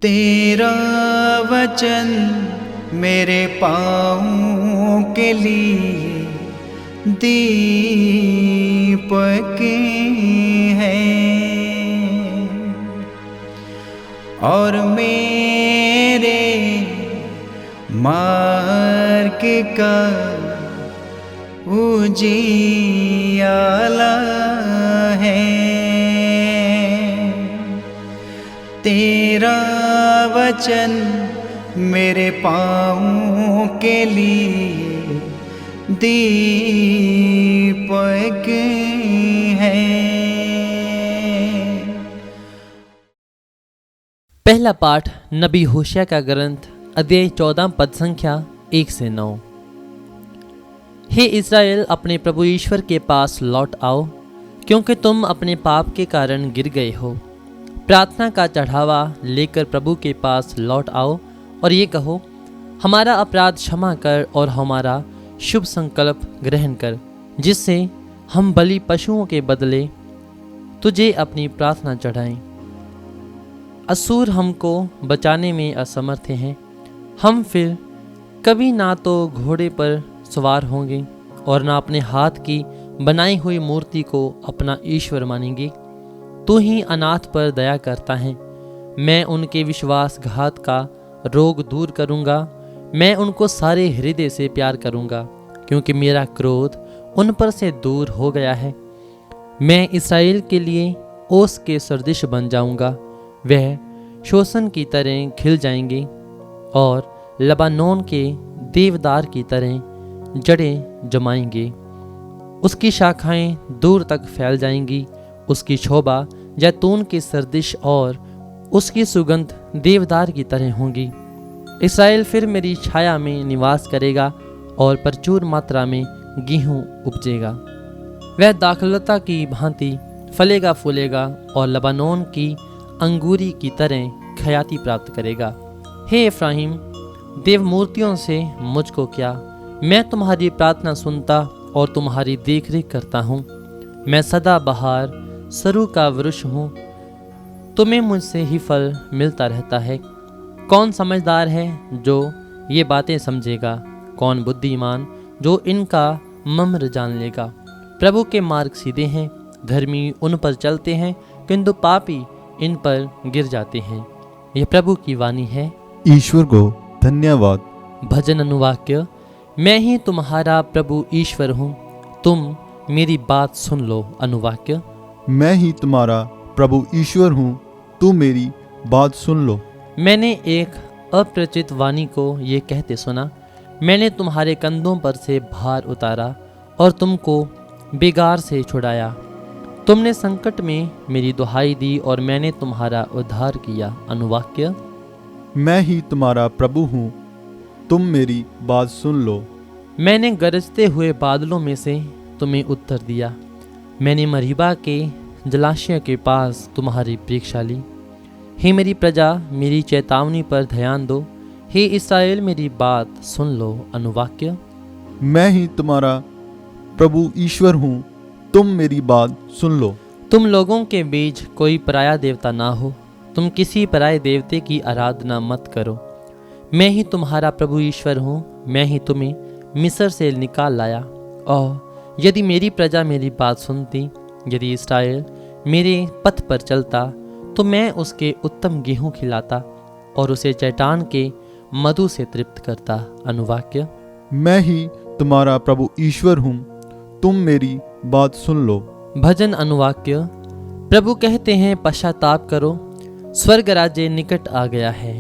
तेरा वचन मेरे पाँवों के लिए दीपक है और मेरे मार्ग का उजियाला है। तेरा वचन मेरे पाँवों के लिए दीपक है। पहला पाठ नबी होशिया का ग्रंथ अध्याय 14 पद संख्या 1 से 9। हे इस्राएल, अपने प्रभु ईश्वर के पास लौट आओ, क्योंकि तुम अपने पाप के कारण गिर गए हो। प्रार्थना का चढ़ावा लेकर प्रभु के पास लौट आओ और ये कहो, हमारा अपराध क्षमा कर और हमारा शुभ संकल्प ग्रहण कर, जिससे हम बलि पशुओं के बदले तुझे अपनी प्रार्थना चढ़ाएं। असुर हमको बचाने में असमर्थ हैं। हम फिर कभी ना तो घोड़े पर सवार होंगे और ना अपने हाथ की बनाई हुई मूर्ति को अपना ईश्वर मानेंगे। तू ही अनाथ पर दया करता है। मैं उनके विश्वासघात का रोग दूर करूंगा। मैं उनको सारे हृदय से प्यार करूंगा, क्योंकि मेरा क्रोध उन पर से दूर हो गया है। मैं इस्राएल के लिए ओस के सदृश बन जाऊंगा। वह शोसन की तरह खिल जाएंगे और लबानोन के देवदार की तरह जड़ें जमाएंगे। उसकी शाखाएं दूर तक फैल जाएंगी। उसकी शोभा जैतून के सदृश और उसकी सुगंध देवदार की तरह होगी। इस्राएल फिर मेरी छाया में निवास करेगा और प्रचुर मात्रा में गेहूं उपजेगा। वह दाखलता की भांति फलेगा फूलेगा और लबानोन की अंगूरी की तरह खयाती प्राप्त करेगा। हे इफ्राहिम, देव मूर्तियों से मुझको क्या? मैं तुम्हारी प्रार्थना सुनता और तुम्हारी देखरेख करता हूँ। मैं सदा बहार सरू का वृक्ष हूँ। तुम्हें मुझसे ही फल मिलता रहता है। कौन समझदार है जो ये बातें समझेगा? कौन बुद्धिमान जो इनका मर्म जान लेगा? प्रभु के मार्ग सीधे हैं, धर्मी उन पर चलते हैं, किंतु पापी इन पर गिर जाते हैं। यह प्रभु की वाणी है। ईश्वर को धन्यवाद। भजन अनुवाक्य। मैं ही तुम्हारा प्रभु ईश्वर हूँ, तुम मेरी बात सुन लो। अनुवाक्य। मैं ही तुम्हारा प्रभु ईश्वर हूँ, तुम मेरी बात सुन लो। मैंने एक अपरिचित वाणी को ये कहते सुना, मैंने तुम्हारे कंधों पर से भार उतारा और तुमको बेगार से छुड़ाया। तुमने संकट में मेरी दुहाई दी और मैंने तुम्हारा उद्धार किया। अनुवाक्य। मैं ही तुम्हारा प्रभु हूँ, तुम मेरी बात सुन लो। मैंने गरजते हुए बादलों में से तुम्हें उत्तर दिया। मैंने मरीबा के जलाशय के पास तुम्हारी परीक्षा ली। हे मेरी प्रजा, मेरी चेतावनी पर ध्यान दो। हे इस्राएल, मेरी बात सुन लो। अनुवाक्य। मैं ही तुम्हारा प्रभु ईश्वर हूँ, तुम मेरी बात सुन लो। तुम लोगों के बीच कोई पराया देवता ना हो। तुम किसी पराये देवते की आराधना मत करो। मैं ही तुम्हारा प्रभु ईश्वर हूँ। मैं ही तुम्हें मिस्र से निकाल लाया। और यदि मेरी प्रजा मेरी बात सुनती, यदि इस्राएल मेरे पथ पर चलता, तो मैं उसके उत्तम गेहूं खिलाता और उसे चट्टान के मधु से तृप्त करता। अनुवाक्य। मैं ही तुम्हारा प्रभु ईश्वर हूँ, तुम मेरी बात सुन लो। भजन अनुवाक्य। प्रभु कहते हैं, पश्चाताप करो, स्वर्ग राज्य निकट आ गया है।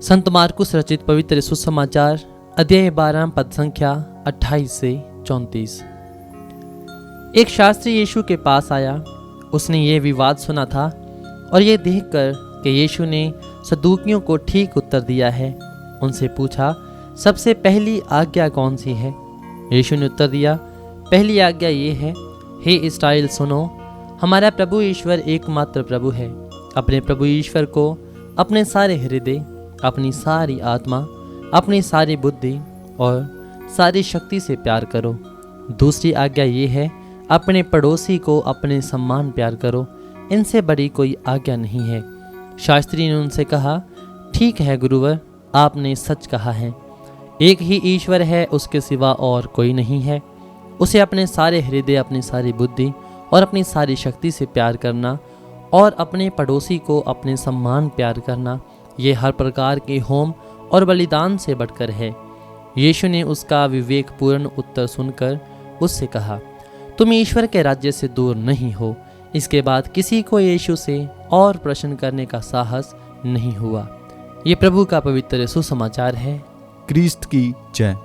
संत मार्कुस रचित पवित्र सुसमाचार अध्याय 12 पद संख्या 28 से 34। एक शास्त्री यीशु के पास आया। उसने ये विवाद सुना था और ये देखकर कि यीशु ने सदूकियों को ठीक उत्तर दिया है, उनसे पूछा, सबसे पहली आज्ञा कौन सी है? यीशु ने उत्तर दिया, पहली आज्ञा ये है, हे इस्राएल सुनो, हमारा प्रभु ईश्वर एकमात्र प्रभु है। अपने प्रभु ईश्वर को अपने सारे हृदय, अपनी सारी आत्मा, अपनी सारी बुद्धि और सारी शक्ति से प्यार करो। दूसरी आज्ञा ये है, अपने पड़ोसी को अपने सम्मान प्यार करो। इनसे बड़ी कोई आज्ञा नहीं है। शास्त्री ने उनसे कहा, ठीक है गुरुवर, आपने सच कहा है। एक ही ईश्वर है, उसके सिवा और कोई नहीं है। उसे अपने सारे हृदय, अपनी सारी बुद्धि और अपनी सारी शक्ति से प्यार करना और अपने पड़ोसी को अपने सम्मान प्यार करना, ये हर प्रकार के होम और बलिदान से बढ़कर है। यीशु ने उसका विवेकपूर्ण उत्तर सुनकर उससे कहा, तुम ईश्वर के राज्य से दूर नहीं हो। इसके बाद किसी को यीशु से और प्रश्न करने का साहस नहीं हुआ। ये प्रभु का पवित्र सुसमाचार है। क्रिस्त की जय।